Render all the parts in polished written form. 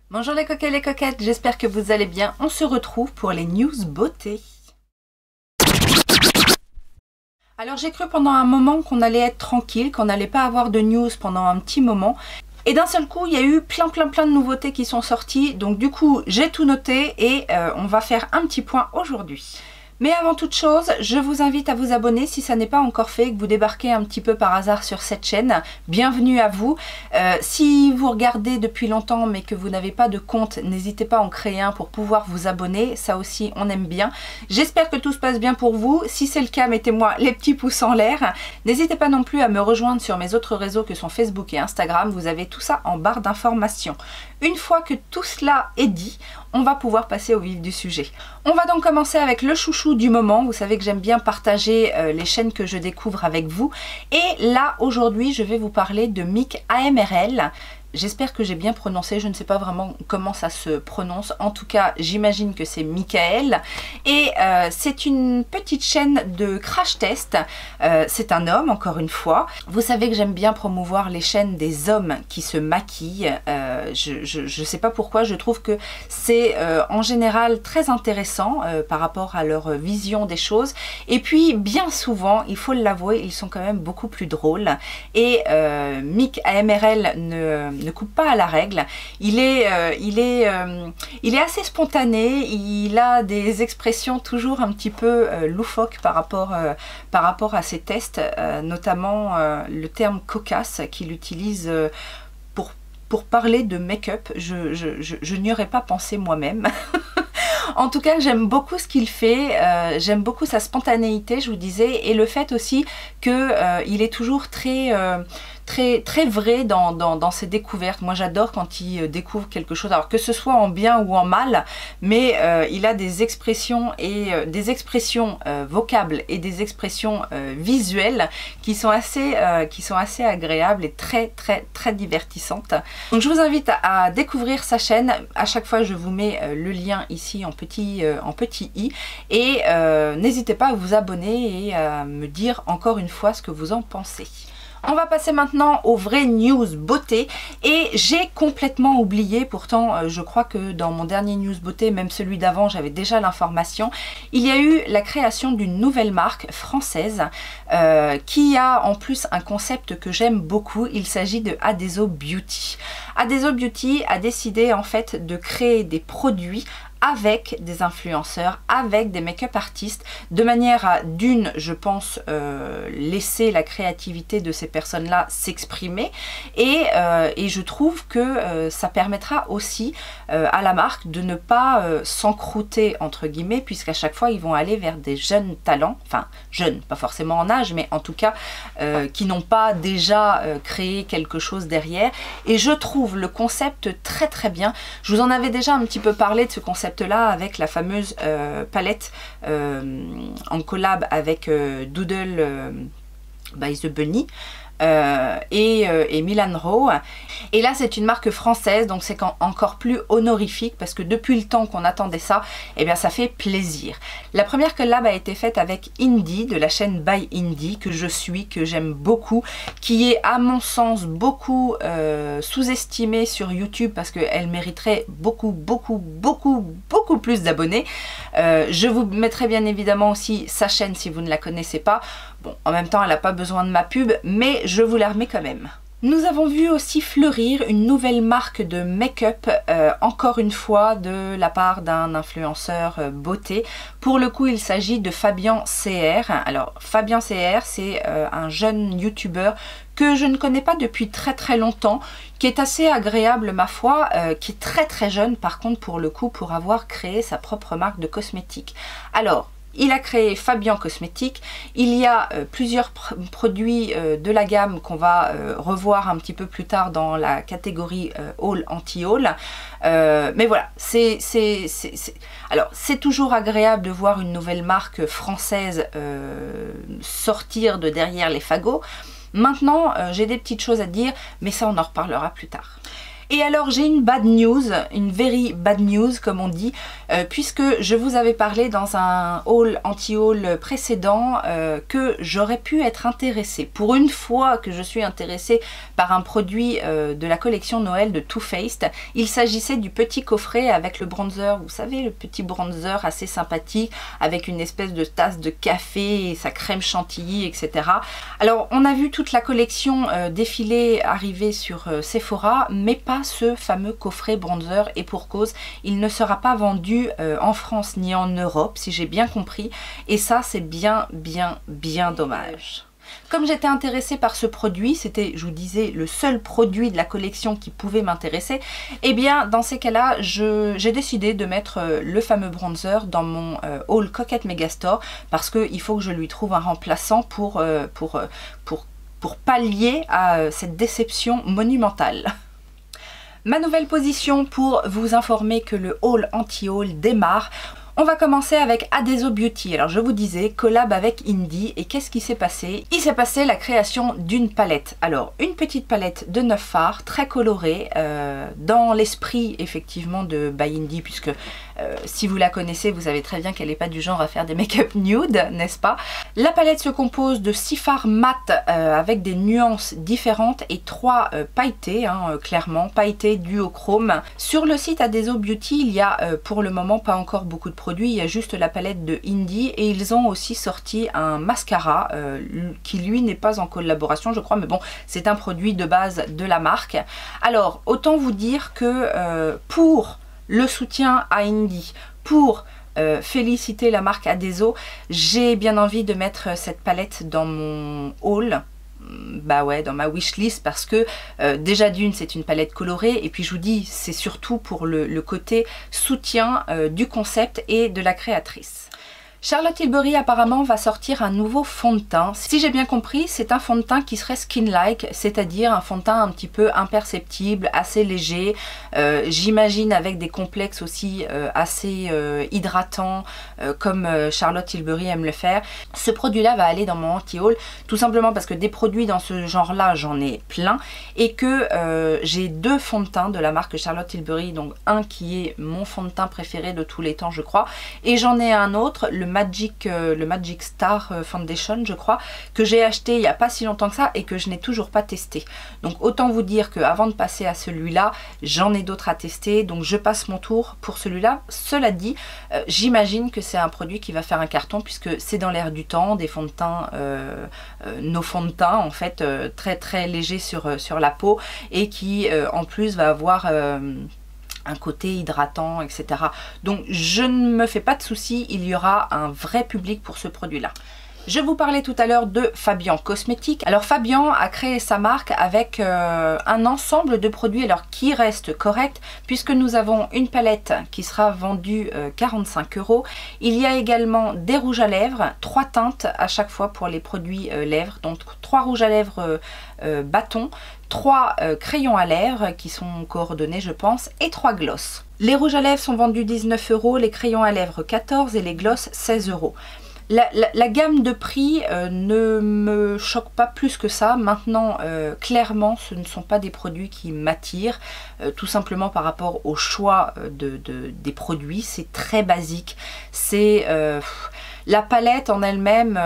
Bonjour les coquets et les coquettes, j'espère que vous allez bien. On se retrouve pour les news beauté. Alors j'ai cru pendant un moment qu'on allait être tranquille, qu'on n'allait pas avoir de news pendant un petit moment. Et d'un seul coup, il y a eu plein de nouveautés qui sont sorties. Donc du coup, j'ai tout noté et on va faire un petit point aujourd'hui. Mais avant toute chose, je vous invite à vous abonner si ça n'est pas encore fait, que vous débarquez un petit peu par hasard sur cette chaîne. Bienvenue à vous. Si vous regardez depuis longtemps mais que vous n'avez pas de compte, n'hésitez pas à en créer un pour pouvoir vous abonner. Ça aussi, on aime bien. J'espère que tout se passe bien pour vous. Si c'est le cas, mettez-moi les petits pouces en l'air. N'hésitez pas non plus à me rejoindre sur mes autres réseaux que sont Facebook et Instagram. Vous avez tout ça en barre d'informations. Une fois que tout cela est dit, on va pouvoir passer au vif du sujet. On va donc commencer avec le chouchou du moment. Vous savez que j'aime bien partager les chaînes que je découvre avec vous. Et là, aujourd'hui, je vais vous parler de Mick AMRL. J'espère que j'ai bien prononcé, je ne sais pas vraiment comment ça se prononce. En tout cas, j'imagine que c'est Michael. Et c'est une petite chaîne de crash test. C'est un homme, encore une fois. Vous savez que j'aime bien promouvoir les chaînes des hommes qui se maquillent. Je ne sais pas pourquoi, je trouve que c'est en général très intéressant par rapport à leur vision des choses. Et puis, bien souvent, il faut l'avouer, ils sont quand même beaucoup plus drôles. Et Mick AMRL ne coupe pas à la règle. Il est assez spontané, il a des expressions toujours un petit peu loufoques par rapport à ses tests, notamment le terme cocasse qu'il utilise pour parler de make-up. Je n'y aurais pas pensé moi-même. En tout cas, j'aime beaucoup ce qu'il fait, j'aime beaucoup sa spontanéité, je vous disais, et le fait aussi qu'il est toujours très vrai dans ses découvertes. Moi j'adore quand il découvre quelque chose, alors que ce soit en bien ou en mal, mais il a des expressions et des expressions vocables et des expressions visuelles qui sont assez agréables et très divertissantes. Donc je vous invite à découvrir sa chaîne. À chaque fois je vous mets le lien ici en petit i, et n'hésitez pas à vous abonner et à me dire encore une fois ce que vous en pensez. On va passer maintenant aux vraies news beauté, et j'ai complètement oublié, pourtant je crois que dans mon dernier news beauté, même celui d'avant, j'avais déjà l'information. Il y a eu la création d'une nouvelle marque française qui a en plus un concept que j'aime beaucoup. Il s'agit de Adeso Beauty. Adeso Beauty a décidé en fait de créer des produits avec des influenceurs, avec des make-up artistes, de manière à, d'une, je pense, laisser la créativité de ces personnes-là s'exprimer, et je trouve que ça permettra aussi à la marque de ne pas s'encrouter, entre guillemets, puisqu'à chaque fois, ils vont aller vers des jeunes talents, enfin, jeunes, pas forcément en âge, mais en tout cas, qui n'ont pas déjà créé quelque chose derrière, et je trouve le concept très bien. Je vous en avais déjà un petit peu parlé de ce concept là avec la fameuse palette en collab avec Doodle by the Bunny et Milan Rowe. Et là c'est une marque française, donc c'est encore plus honorifique, parce que depuis le temps qu'on attendait ça, et bien ça fait plaisir. La première collab a été faite avec Indie, de la chaîne By Indie, que je suis, que j'aime beaucoup, qui est à mon sens beaucoup sous-estimée sur YouTube, parce qu'elle mériterait beaucoup plus d'abonnés. Je vous mettrai bien évidemment aussi sa chaîne si vous ne la connaissez pas. Bon, en même temps elle n'a pas besoin de ma pub, mais je vous la remets quand même. Nous avons vu aussi fleurir une nouvelle marque de make-up, encore une fois de la part d'un influenceur beauté. Pour le coup, il s'agit de Fabien CR. Alors, Fabien CR, c'est un jeune youtubeur que je ne connais pas depuis très longtemps, qui est assez agréable ma foi, qui est très jeune par contre pour le coup, pour avoir créé sa propre marque de cosmétiques. Alors, il a créé Fabien Cosmétiques. Il y a plusieurs produits de la gamme qu'on va revoir un petit peu plus tard dans la catégorie haul anti-haul. Mais voilà, alors c'est toujours agréable de voir une nouvelle marque française sortir de derrière les fagots. Maintenant, j'ai des petites choses à dire, mais ça on en reparlera plus tard. Et alors j'ai une bad news, une very bad news comme on dit, puisque je vous avais parlé dans un haul anti-haul précédent que j'aurais pu être intéressée. Pour une fois que je suis intéressée par un produit de la collection Noël de Too Faced, il s'agissait du petit coffret avec le bronzer, vous savez, le petit bronzer assez sympathique avec une espèce de tasse de café et sa crème chantilly, etc. Alors on a vu toute la collection défiler, arriver sur Sephora, mais pas ce fameux coffret bronzer, et pour cause, il ne sera pas vendu en France ni en Europe si j'ai bien compris, et ça c'est bien dommage. Comme j'étais intéressée par ce produit, c'était, je vous disais, le seul produit de la collection qui pouvait m'intéresser, et bien dans ces cas-là, j'ai décidé de mettre le fameux bronzer dans mon haul Coquette Megastore, parce qu'il faut que je lui trouve un remplaçant pour pallier à cette déception monumentale. Ma nouvelle position pour vous informer que le haul anti-haul démarre. On va commencer avec Adeso Beauty. Alors je vous disais, collab avec Indie, et qu'est-ce qui s'est passé? Il s'est passé la création d'une palette. Alors une petite palette de 9 fards, très colorée, dans l'esprit effectivement de By Indie, puisque si vous la connaissez, vous savez très bien qu'elle n'est pas du genre à faire des make-up nude, n'est-ce pas? La palette se compose de 6 fards mat avec des nuances différentes et 3 pailletés, clairement, pailletés duochrome. Sur le site Adeso Beauty, il y a pour le moment pas encore beaucoup de produits, il y a juste la palette de Indie, et ils ont aussi sorti un mascara qui lui n'est pas en collaboration je crois, mais bon, c'est un produit de base de la marque. Alors autant vous dire que pour le soutien à Indie, pour féliciter la marque Adeso, j'ai bien envie de mettre cette palette dans mon haul. Bah ouais, dans ma wishlist, parce que déjà d'une, c'est une palette colorée, et puis je vous dis, c'est surtout pour le côté soutien du concept et de la créatrice. Charlotte Tilbury apparemment va sortir un nouveau fond de teint. Si j'ai bien compris, c'est un fond de teint qui serait skin-like, c'est-à-dire un fond de teint un petit peu imperceptible, assez léger, j'imagine avec des complexes aussi assez hydratants, comme Charlotte Tilbury aime le faire. Ce produit-là va aller dans mon anti-haul, tout simplement parce que des produits dans ce genre-là, j'en ai plein, et que j'ai 2 fonds de teint de la marque Charlotte Tilbury, donc un qui est mon fond de teint préféré de tous les temps, je crois, et j'en ai un autre, le Magic Star Foundation, je crois, que j'ai acheté il n'y a pas si longtemps que ça et que je n'ai toujours pas testé. Donc autant vous dire qu'avant de passer à celui-là, j'en ai d'autres à tester, donc je passe mon tour pour celui-là. Cela dit, j'imagine que c'est un produit qui va faire un carton, puisque c'est dans l'air du temps, des fonds de teint, nos fonds de teint en fait, très légers sur la peau, et qui en plus va avoir un côté hydratant, etc. Donc je ne me fais pas de soucis, il y aura un vrai public pour ce produit-là. Je vous parlais tout à l'heure de Fabian Cosmétiques. Alors Fabian a créé sa marque avec un ensemble de produits alors qui reste correct, puisque nous avons une palette qui sera vendue 45 €. Il y a également des rouges à lèvres, 3 teintes à chaque fois pour les produits lèvres, donc 3 rouges à lèvres bâtons, 3 crayons à lèvres qui sont coordonnés je pense, et 3 glosses. Les rouges à lèvres sont vendus 19 €, les crayons à lèvres 14 € et les glosses 16 €. La gamme de prix ne me choque pas plus que ça. Maintenant, clairement, ce ne sont pas des produits qui m'attirent, tout simplement par rapport au choix des produits. C'est très basique. C'est la palette en elle-même,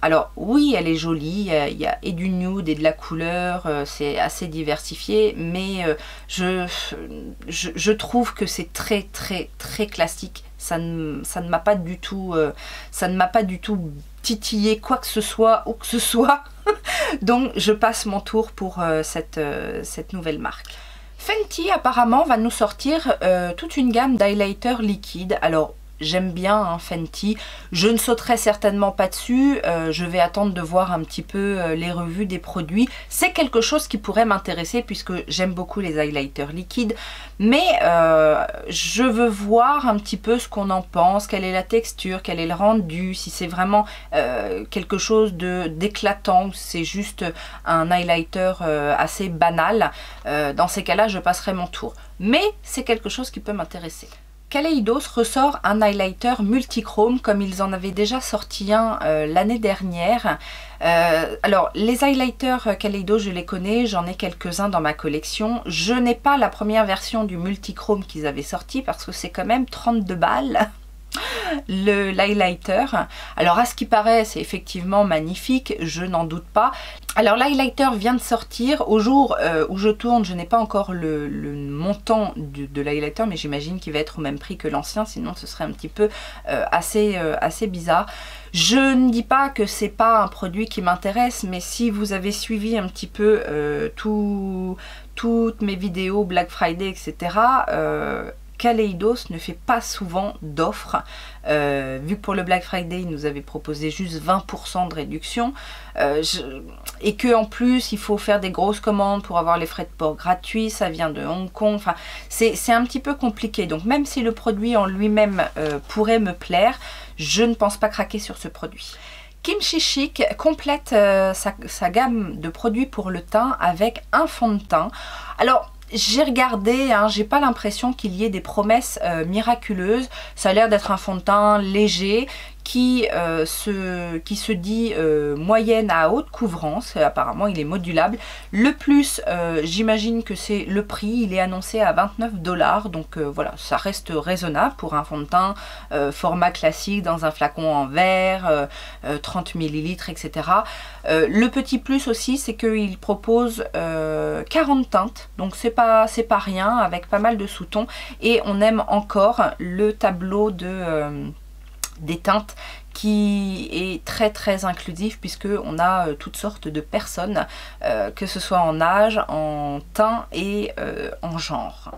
alors oui, elle est jolie, il y a et du nude et de la couleur, c'est assez diversifié, mais je trouve que c'est très classique. Ça ne m'a pas du tout titillé quoi que ce soit ou que ce soit. Donc je passe mon tour pour cette nouvelle marque. Fenty apparemment va nous sortir toute une gamme d'highlighters liquides. Alors j'aime bien Fenty, je ne sauterai certainement pas dessus, je vais attendre de voir un petit peu les revues des produits. C'est quelque chose qui pourrait m'intéresser puisque j'aime beaucoup les highlighters liquides, mais je veux voir un petit peu ce qu'on en pense, quelle est la texture, quel est le rendu, si c'est vraiment quelque chose d'éclatant ou c'est juste un highlighter assez banal. Dans ces cas-là, je passerai mon tour. Mais c'est quelque chose qui peut m'intéresser. Kaleidos ressort un highlighter multichrome comme ils en avaient déjà sorti un l'année dernière. Alors les highlighters Kaleidos je les connais, j'en ai quelques-uns dans ma collection. Je n'ai pas la première version du multichrome qu'ils avaient sorti parce que c'est quand même 32 balles. L'highlighter, alors à ce qui paraît c'est effectivement magnifique, je n'en doute pas. Alors l'highlighter vient de sortir, au jour où je tourne je n'ai pas encore le montant de l'highlighter, mais j'imagine qu'il va être au même prix que l'ancien, sinon ce serait un petit peu assez bizarre. Je ne dis pas que c'est pas un produit qui m'intéresse, mais si vous avez suivi un petit peu toutes mes vidéos Black Friday etc, Kaleidos ne fait pas souvent d'offres, vu que pour le Black Friday, ils nous avaient proposé juste 20% de réduction, et que en plus, il faut faire des grosses commandes pour avoir les frais de port gratuits, ça vient de Hong Kong, enfin, c'est un petit peu compliqué. Donc même si le produit en lui-même pourrait me plaire, je ne pense pas craquer sur ce produit. Kimchi Chic complète sa gamme de produits pour le teint avec un fond de teint. Alors, j'ai regardé, hein, j'ai pas l'impression qu'il y ait des promesses miraculeuses. Ça a l'air d'être un fond de teint léger qui se dit moyenne à haute couvrance. Apparemment il est modulable. Le plus, j'imagine que c'est le prix, il est annoncé à 29 $, donc voilà, ça reste raisonnable pour un fond de teint format classique dans un flacon en verre, 30 ml, etc. Le petit plus aussi, c'est qu'il propose 40 teintes, donc c'est pas rien, avec pas mal de sous-tons, et on aime encore le tableau des teintes qui est très inclusif, puisque on a toutes sortes de personnes, que ce soit en âge, en teint et en genre.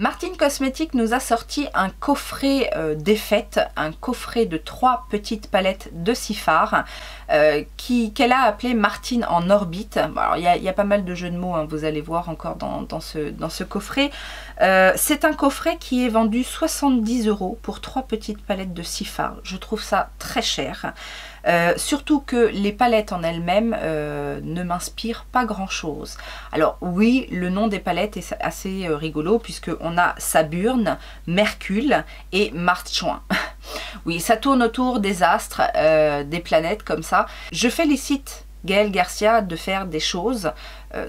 Martin Cosmetics nous a sorti un coffret des fêtes, un coffret de 3 petites palettes de Sephora qu'elle a appelé Martine en orbite. Alors il y a pas mal de jeux de mots, hein, vous allez voir encore dans ce coffret. C'est un coffret qui est vendu 70 € pour 3 petites palettes de Sephora. Je trouve ça très cher. Surtout que les palettes en elles-mêmes ne m'inspirent pas grand chose. Alors oui, le nom des palettes est assez rigolo, puisque on a Saburn, Mercure et March-Juin. Oui, ça tourne autour des astres, des planètes comme ça. Je félicite Gaël Garcia de faire des choses,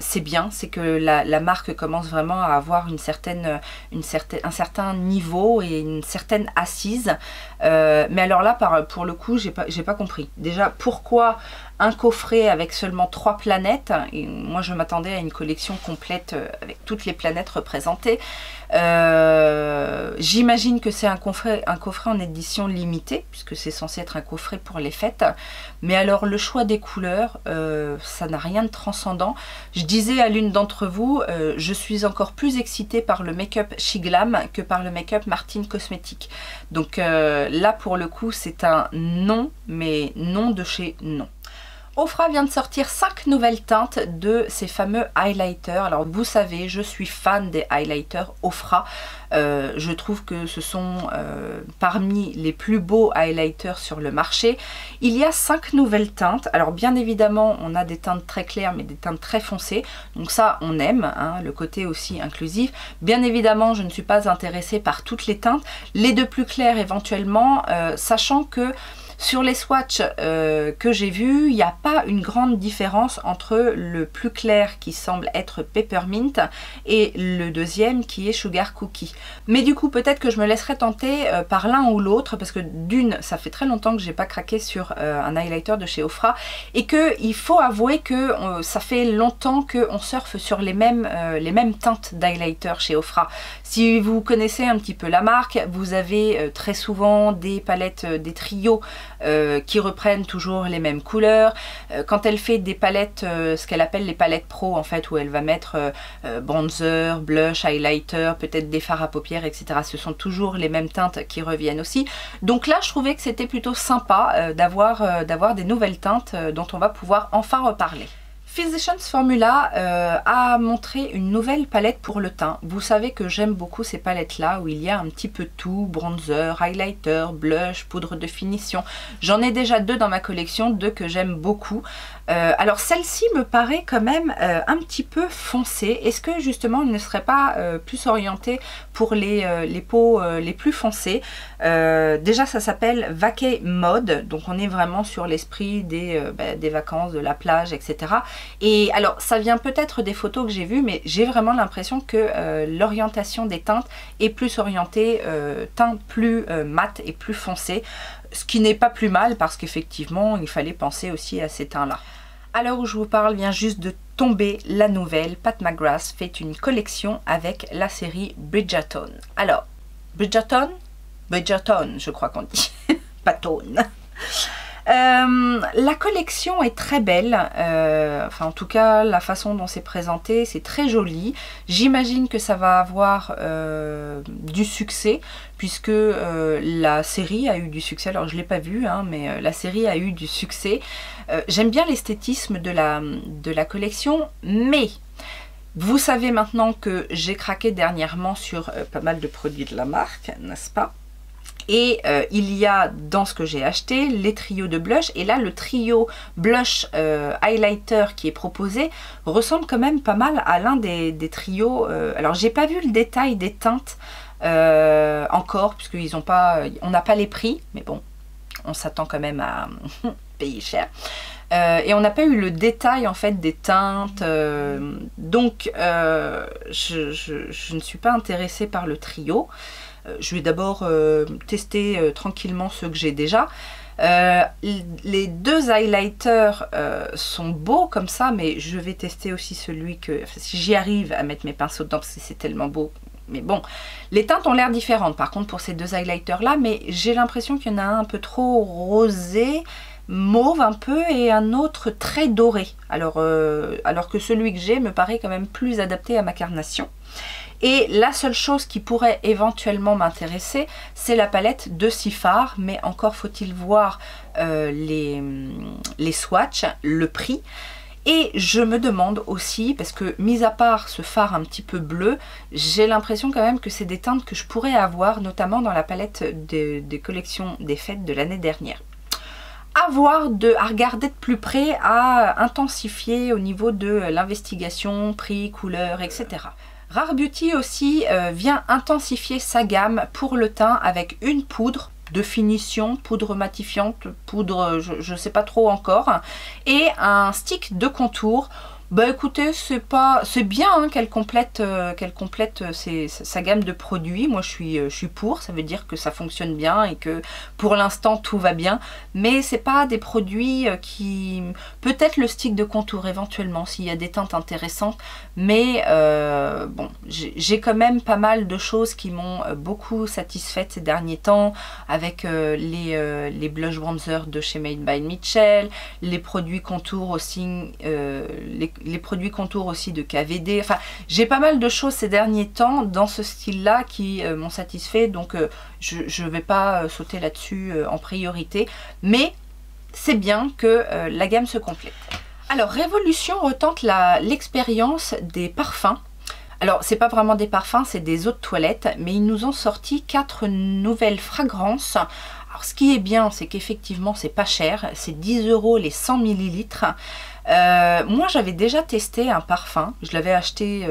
c'est bien, c'est que la marque commence vraiment à avoir un certain niveau et une certaine assise. Mais alors là, pour le coup, j'ai pas compris. Déjà, pourquoi un coffret avec seulement 3 planètes? Et moi, je m'attendais à une collection complète avec toutes les planètes représentées. J'imagine que c'est un coffret en édition limitée, puisque c'est censé être un coffret pour les fêtes. Mais alors, le choix des couleurs, ça n'a rien de transcendant. Je disais à l'une d'entre vous, je suis encore plus excitée par le make-up Shiglam que par le make-up Martin Cosmetics. Donc là, pour le coup, c'est un non, mais non de chez non. Ofra vient de sortir 5 nouvelles teintes de ces fameux highlighters. Alors vous savez, je suis fan des highlighters Ofra. Je trouve que ce sont parmi les plus beaux highlighters sur le marché. Il y a 5 nouvelles teintes. Alors bien évidemment, on a des teintes très claires mais des teintes très foncées. Donc ça, on aime, hein, le côté aussi inclusif. Bien évidemment, je ne suis pas intéressée par toutes les teintes. Les deux plus claires éventuellement, sachant que sur les swatchs que j'ai vus, il n'y a pas une grande différence entre le plus clair qui semble être Peppermint et le deuxième qui est Sugar Cookie. Mais du coup, peut-être que je me laisserai tenter par l'un ou l'autre, parce que d'une, ça fait très longtemps que j'ai pas craqué sur un highlighter de chez Ofra, et que il faut avouer que ça fait longtemps qu'on surfe sur les mêmes teintes d'highlighter chez Ofra. Si vous connaissez un petit peu la marque, vous avez très souvent des palettes, des trios qui reprennent toujours les mêmes couleurs. Quand elle fait des palettes, ce qu'elle appelle les palettes pro en fait, où elle va mettre bronzer, blush, highlighter, peut-être des fards à paupières, etc. Ce sont toujours les mêmes teintes qui reviennent aussi. Donc là, je trouvais que c'était plutôt sympa d'avoir des nouvelles teintes dont on va pouvoir enfin reparler. Physicians Formula a montré une nouvelle palette pour le teint. Vous savez que j'aime beaucoup ces palettes là où il y a un petit peu tout, bronzer, highlighter, blush, poudre de finition. J'en ai déjà 2 dans ma collection, 2 que j'aime beaucoup. Alors celle-ci me paraît quand même un petit peu foncée. Est-ce que justement il ne serait pas plus orienté pour les peaux les plus foncées? Déjà ça s'appelle Vacay Mode, donc on est vraiment sur l'esprit des vacances, de la plage, etc. Et alors ça vient peut-être des photos que j'ai vues, mais j'ai vraiment l'impression que l'orientation des teintes est plus orientée teint plus mat et plus foncé, ce qui n'est pas plus mal parce qu'effectivement il fallait penser aussi à ces teints là. À l'heure où je vous parle, vient juste de tomber la nouvelle. Pat McGrath fait une collection avec la série Bridgerton. Alors, Bridgerton, je crois qu'on dit. Patone. La collection est très belle, enfin en tout cas la façon dont c'est présenté, c'est très joli. J'imagine que ça va avoir du succès puisque la série a eu du succès. Alors je ne l'ai pas vue, hein, mais la série a eu du succès. J'aime bien l'esthétisme de la collection, mais vous savez maintenant que j'ai craqué dernièrement sur pas mal de produits de la marque, n'est-ce pas? Et il y a dans ce que j'ai acheté les trios de blush, et là le trio blush highlighter qui est proposé ressemble quand même pas mal à l'un des trios. Alors j'ai pas vu le détail des teintes encore puisqu'ils ont pas, on n'a pas les prix, mais bon on s'attend quand même à payer cher. Et on n'a pas eu le détail en fait des teintes, donc je ne suis pas intéressée par le trio. Je vais d'abord tester tranquillement ceux que j'ai déjà. Les deux highlighters sont beaux comme ça, mais je vais tester aussi celui que... Enfin, si j'y arrive à mettre mes pinceaux dedans, parce que c'est tellement beau. Mais bon, les teintes ont l'air différentes par contre pour ces deux highlighters là, mais j'ai l'impression qu'il y en a un peu trop rosé, mauve un peu, et un autre très doré. Alors que celui que j'ai me paraît quand même plus adapté à ma carnation. Et la seule chose qui pourrait éventuellement m'intéresser, c'est la palette de Sephora, mais encore faut-il voir les swatchs, le prix. Et je me demande aussi, parce que mis à part ce fard un petit peu bleu, j'ai l'impression quand même que c'est des teintes que je pourrais avoir, notamment dans la palette des collections des fêtes de l'année dernière. À voir, à regarder de plus près, à intensifier au niveau de l'investigation, prix, couleur, etc. Rare Beauty aussi vient intensifier sa gamme pour le teint avec une poudre de finition, poudre matifiante, poudre je ne sais pas trop encore, et un stick de contour. Bah écoutez, c'est bien hein, qu'elle complète sa gamme de produits. Moi je suis pour, ça veut dire que ça fonctionne bien et que pour l'instant tout va bien. Mais c'est pas des produits qui... Peut-être le stick de contour éventuellement s'il y a des teintes intéressantes. Mais bon, j'ai quand même pas mal de choses qui m'ont beaucoup satisfaite ces derniers temps. Avec les blush bronzer de chez Made by Mitchell, les produits contours aussi, les produits contours aussi de KVD. Enfin, j'ai pas mal de choses ces derniers temps dans ce style-là qui m'ont satisfait. Donc, je ne vais pas sauter là-dessus en priorité. Mais c'est bien que la gamme se complète. Alors, Révolution retente l'expérience des parfums. Alors, c'est pas vraiment des parfums, c'est des eaux de toilette. Mais ils nous ont sorti 4 nouvelles fragrances. Alors, ce qui est bien, c'est qu'effectivement, c'est pas cher. C'est 10 € les 100 ml. Moi j'avais déjà testé un parfum, je l'avais acheté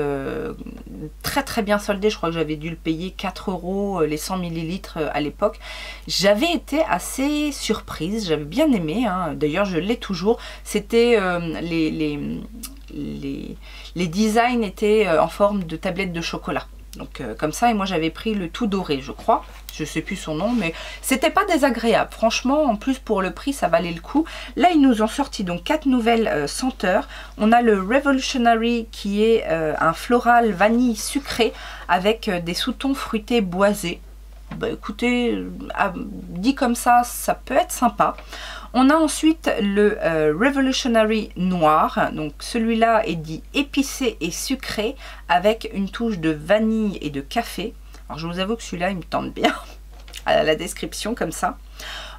très bien soldé, je crois que j'avais dû le payer 4 € les 100 ml à l'époque. J'avais été assez surprise, j'avais bien aimé, hein. D'ailleurs je l'ai toujours. C'était les designs étaient en forme de tablette de chocolat. Donc comme ça, et moi j'avais pris le tout doré je crois, je sais plus son nom, mais c'était pas désagréable, franchement. En plus pour le prix ça valait le coup. Là ils nous ont sorti donc 4 nouvelles senteurs. On a le Revolutionary qui est un floral vanille sucré avec des sous-tons fruités boisés. Bah écoutez, dit comme ça peut être sympa. On a ensuite le Revolutionary noir, donc celui-là est dit épicé et sucré avec une touche de vanille et de café. Alors je vous avoue que celui-là il me tente bien à la description comme ça.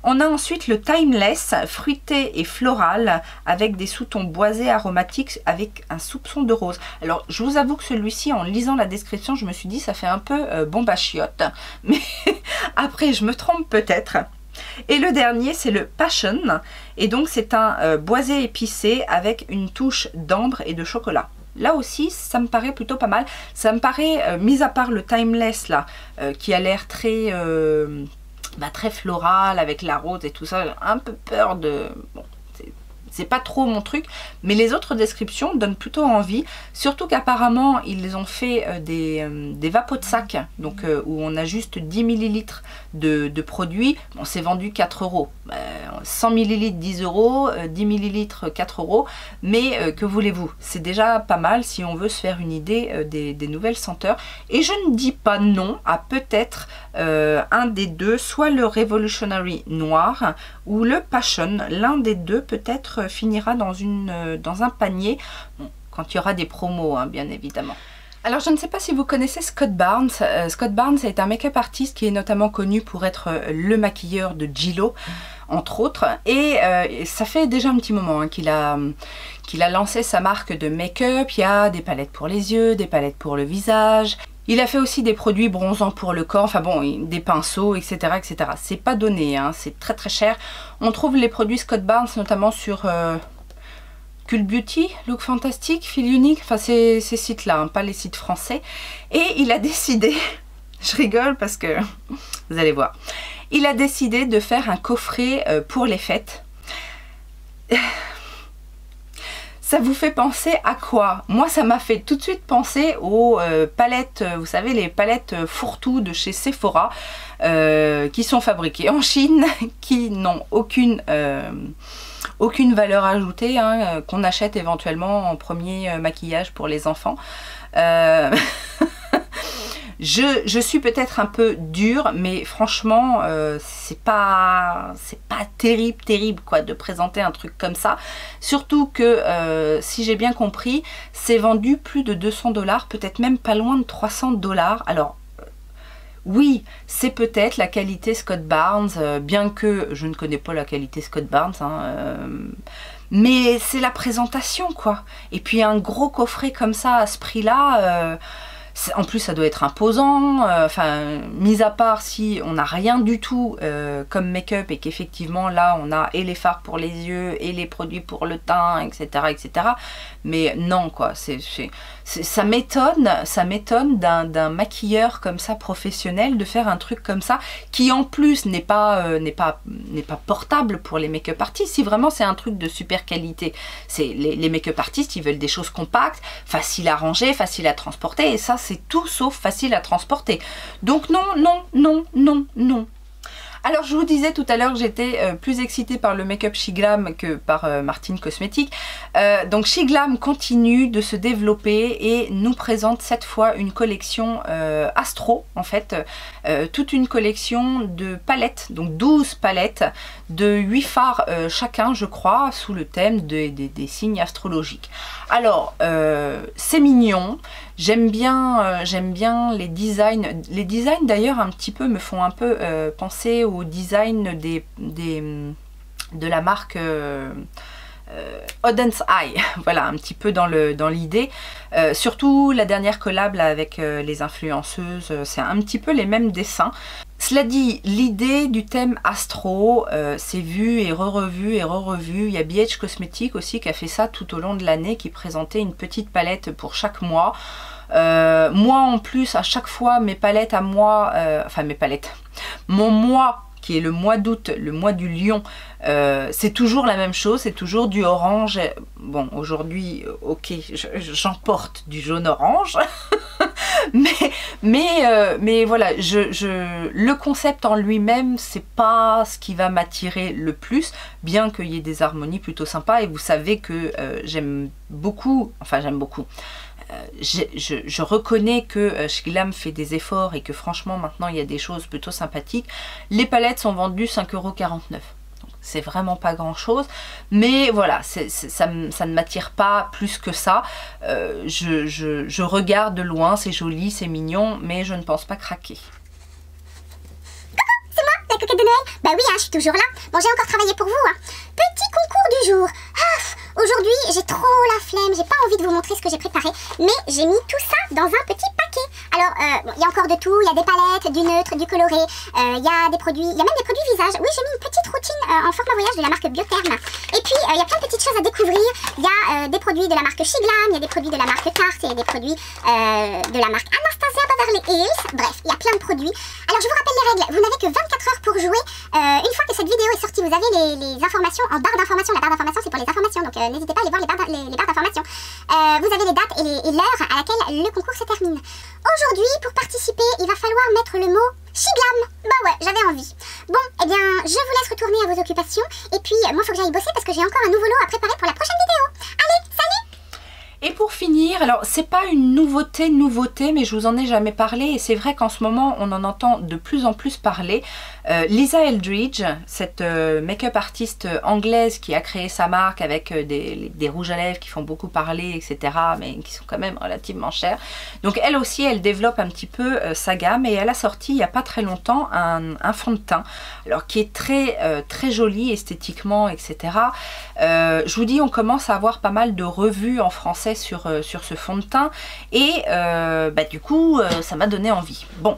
On a ensuite le Timeless, fruité et floral, avec des sous-tons boisés aromatiques avec un soupçon de rose. Alors je vous avoue que celui-ci, en lisant la description, je me suis dit ça fait un peu bomba chiotte, mais après je me trompe peut-être. Et le dernier, c'est le Passion. Et donc, c'est un boisé épicé avec une touche d'ambre et de chocolat. Là aussi, ça me paraît plutôt pas mal. Ça me paraît, mis à part le Timeless, là, qui a l'air très, très floral, avec la rose et tout ça, j'ai un peu peur de... Bon, c'est pas trop mon truc, mais les autres descriptions donnent plutôt envie, surtout qu'apparemment ils ont fait des vapeaux de sac, donc où on a juste 10 ml de produits. Bon, c'est vendu 4 €, 100 ml 10 €, 10 ml 4 €, mais que voulez-vous, c'est déjà pas mal si on veut se faire une idée des nouvelles senteurs. Et je ne dis pas non à peut-être un des deux, soit le Revolutionary noir ou le Passion, l'un des deux peut-être finira dans un panier, bon, quand il y aura des promos, hein, bien évidemment. Alors je ne sais pas si vous connaissez Scott Barnes. Scott Barnes est un make-up artiste qui est notamment connu pour être le maquilleur de J.Lo, entre autres, et ça fait déjà un petit moment hein, qu'il a lancé sa marque de make-up. Il y a des palettes pour les yeux, des palettes pour le visage. Il a fait aussi des produits bronzants pour le corps, enfin bon, des pinceaux, etc. etc. C'est pas donné, hein, c'est très très cher. On trouve les produits Scott Barnes notamment sur Cult Beauty, Look Fantastic, Feel Unique, enfin ces sites-là, hein, pas les sites français. Et il a décidé, je rigole parce que vous allez voir, il a décidé de faire un coffret pour les fêtes. Ça vous fait penser à quoi? Moi, ça m'a fait tout de suite penser aux palettes, vous savez, les palettes fourre-tout de chez Sephora, qui sont fabriquées en Chine, qui n'ont aucune valeur ajoutée, hein, qu'on achète éventuellement en premier maquillage pour les enfants. Je suis peut-être un peu dure, mais franchement, c'est pas terrible quoi de présenter un truc comme ça. Surtout que, si j'ai bien compris, c'est vendu plus de 200 $, peut-être même pas loin de 300 $. Alors, oui, c'est peut-être la qualité Scott Barnes, bien que je ne connais pas la qualité Scott Barnes, hein, mais c'est la présentation quoi. Et puis un gros coffret comme ça à ce prix-là... En plus, ça doit être imposant, enfin, mis à part si on n'a rien du tout comme make-up et qu'effectivement, là, on a et les fards pour les yeux et les produits pour le teint, etc. etc. Mais non, quoi, ça m'étonne d'un maquilleur comme ça, professionnel, de faire un truc comme ça, qui en plus n'est pas portable pour les make-up artistes. Si vraiment c'est un truc de super qualité, les make-up artistes, ils veulent des choses compactes, faciles à ranger, faciles à transporter, et ça, c'est tout sauf facile à transporter. Donc non, non, non, non, non. Alors je vous disais tout à l'heure que j'étais plus excitée par le make-up Shiglam que par Martine Cosmetics. Donc Shiglam continue de se développer et nous présente cette fois une collection Astro, en fait, toute une collection de palettes, donc 12 palettes de 8 fards chacun, je crois, sous le thème des signes astrologiques. Alors c'est mignon. J'aime bien les designs. Les designs d'ailleurs un petit peu me font un peu penser au design de la marque Auden's Eye. Voilà, un petit peu dans l'idée. Surtout la dernière collab là, avec les influenceuses, c'est un petit peu les mêmes dessins. Cela dit, l'idée du thème astro, c'est vu et re-revu et re-revu. Il y a BH Cosmetics aussi qui a fait ça tout au long de l'année, qui présentait une petite palette pour chaque mois. Moi en plus, à chaque fois, mes palettes à moi, enfin mes palettes, mon mois qui est le mois d'août, le mois du lion, c'est toujours la même chose, c'est toujours du orange. Bon, aujourd'hui, ok, j'emporte du jaune-orange, mais voilà, le concept en lui-même, c'est pas ce qui va m'attirer le plus, bien qu'il y ait des harmonies plutôt sympas, et vous savez que j'aime beaucoup, enfin j'aime beaucoup, je reconnais que Shiglam fait des efforts et que franchement maintenant il y a des choses plutôt sympathiques. Les palettes sont vendues 5,49 €. C'est vraiment pas grand chose, mais voilà, ça ne m'attire pas plus que ça. Je regarde de loin, c'est joli, c'est mignon, mais je ne pense pas craquer. Coucou, c'est moi, la coquette de Noël. Bah oui, hein, je suis toujours là. Bon, j'ai encore travaillé pour vous. Hein. Petit concours du jour. Aujourd'hui, j'ai trop la flemme, j'ai pas envie de vous montrer ce que j'ai préparé, mais j'ai mis tout ça dans un petit paquet Alors, bon, il y a encore de tout, il y a des palettes, du neutre, du coloré, il y a des produits, il y a même des produits visage. Oui, j'ai mis une petite routine en format voyage de la marque Biotherm. Et puis, il y a plein de petites choses à découvrir. Il y a des produits de la marque Shiglam, il y a des produits de la marque Tarte, il y a des produits de la marque Anastasia Beverly Hills. Bref, il y a plein de produits. Alors, je vous rappelle les règles. Vous n'avez que 24 heures pour jouer. Une fois que cette vidéo est sortie, vous avez les informations en barre d'informations. La barre d'informations, c'est pour les informations, donc n'hésitez pas à aller voir les barres d'informations. Vous avez les dates et l'heure à laquelle le concours se termine. Aujourd'hui, pour participer, il va falloir mettre le mot Shiglam. Bah ouais, j'avais envie. Bon, eh bien, je vous laisse retourner à vos occupations. Et puis, moi, il faut que j'aille bosser parce que j'ai encore un nouveau lot à préparer pour la prochaine vidéo. Allez, salut! Et pour finir, alors c'est pas une nouveauté, mais je vous en ai jamais parlé et c'est vrai qu'en ce moment on en entend de plus en plus parler. Lisa Eldridge, cette make-up artiste anglaise qui a créé sa marque avec des rouges à lèvres qui font beaucoup parler, etc., mais qui sont quand même relativement chers. Donc elle aussi, elle développe un petit peu sa gamme et elle a sorti il n'y a pas très longtemps un fond de teint, alors qui est très joli esthétiquement, etc. Je vous dis, on commence à avoir pas mal de revues en français sur ce fond de teint et du coup ça m'a donné envie. Bon,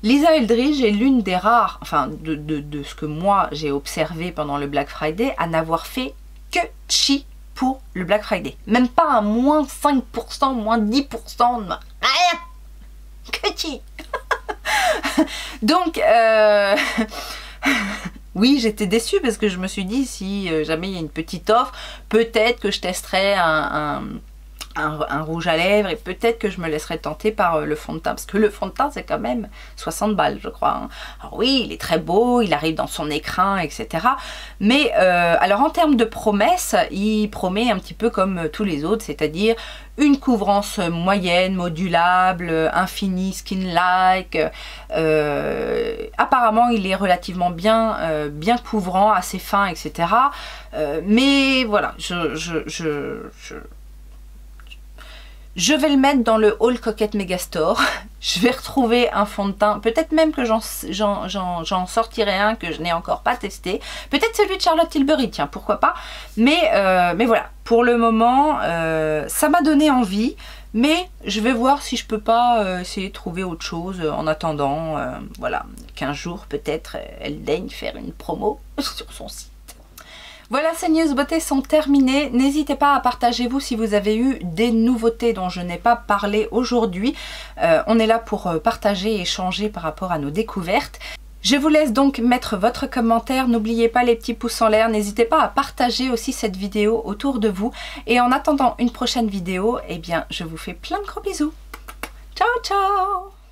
Lisa Eldridge est l'une des rares, enfin de ce que moi j'ai observé pendant le Black Friday, à n'avoir fait que chi pour le Black Friday. Même pas un moins 5%, moins 10%, rien, que chi. Donc oui, j'étais déçue parce que je me suis dit, si jamais il y a une petite offre, peut-être que je testerai un rouge à lèvres et peut-être que je me laisserai tenter par le fond de teint, parce que le fond de teint c'est quand même 60 balles je crois, hein. Alors oui, il est très beau, il arrive dans son écrin, etc. Mais alors en termes de promesses, il promet un petit peu comme tous les autres, c'est-à-dire une couvrance moyenne, modulable, infini, skin-like. Apparemment il est relativement bien couvrant, assez fin, etc. Mais voilà, je vais le mettre dans le haul Coquette Megastore. Je vais retrouver un fond de teint. Peut-être même que j'en sortirai un que je n'ai encore pas testé. Peut-être celui de Charlotte Tilbury, tiens, pourquoi pas. Mais voilà, pour le moment, ça m'a donné envie. Mais je vais voir si je peux pas essayer de trouver autre chose en attendant. Voilà, 15 jours peut-être, elle daigne faire une promo sur son site. Voilà, ces news beauté sont terminées. N'hésitez pas à partager vous si vous avez eu des nouveautés dont je n'ai pas parlé aujourd'hui. On est là pour partager et échanger par rapport à nos découvertes. Je vous laisse donc mettre votre commentaire. N'oubliez pas les petits pouces en l'air. N'hésitez pas à partager aussi cette vidéo autour de vous. Et en attendant une prochaine vidéo, eh bien, je vous fais plein de gros bisous. Ciao, ciao!